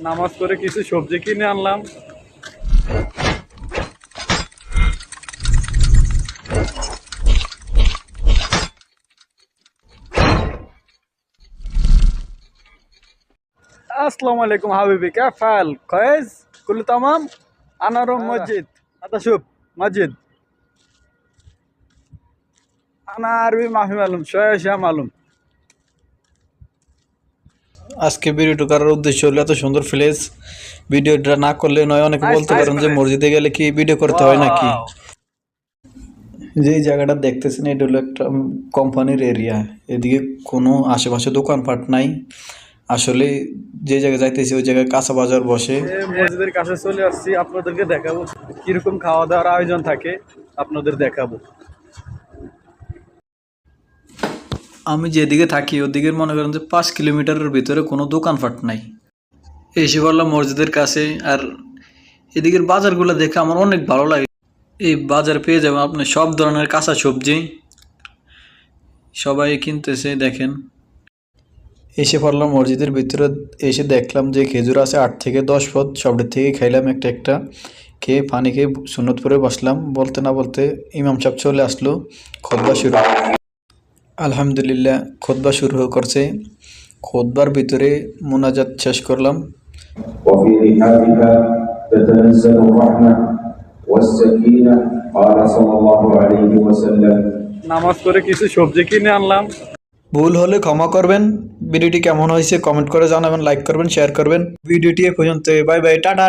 নামাজ পড়ে কিছু সবজি কিনে আনলাম। अस्सलाम वालेकुम हाबिबी, क्या हाल? كويس كله تمام. انا روح مسجد. هذا شوف مسجد. انا عربي ما في معلوم شويه شويه معلوم. আজকে ভিডিওটা করার উদ্দেশ্য হলো এত সুন্দর প্লেস ভিডিওটা না করলে নয়। অনেকে বলতে পারেন যে মসজিদে গেলে কি ভিডিও করতে হয় নাকি। যে জায়গাটা দেখতেছেন এটা হলো একটা কোম্পানির এরিয়া। এদিকে কোনো আশেপাশে দোকানপাট নাই। আসলে যে জায়গায় যাইতেছি ওই জায়গায় কাঁচা বাজার বসে। মসজিদের কাছে চলে আসছি, আপনাদেরকে দেখাবো কিরকম খাওয়া দাওয়ার আয়োজন থাকে, আপনাদের দেখাবো। আমি যেদিকে থাকি ওদিকে মনে করেন যে 5 কিলোমিটারের ভিতরে কোনো দোকানপাট নাই। এসে পড়লাম মসজিদের কাছে। আর এদিকের বাজারগুলো দেখে আমার অনেক ভালো লাগে। এই বাজার পেয়ে যাবেন আপনি সব ধরনের কাঁচা সবজি, সবাই কিনতেছে দেখেন। এসে পড়লাম মসজিদের ভিতরে, এসে দেখলাম যে খেজুর আছে 8 থেকে 10 পদ। সবটার থেকে খাইলাম একটা একটা, খেয়ে পানি খেয়ে সুন্নত পরে বসলাম। বলতে না বলতে ইমাম সাহেব চলে আসলো, খুতবা শুরু। আলহামদুলিল্লাহ খুতবা শুরু করছে। খুতবার ভিতরে মুনাজাত শেষ করলাম। وفي رحابها تتنزل الرحمة والسكينة قال صلى الله عليه وسلم নামাজ পড়ে কিছু সবজি কিনে আনলাম। ভুল হলে ক্ষমা করবেন। ভিডিওটি কেমন হয়েছে কমেন্ট করে জানাবেন, লাইক করবেন, শেয়ার করবেন। ভিডিওটি এ পর্যন্ত। Bye bye, tata.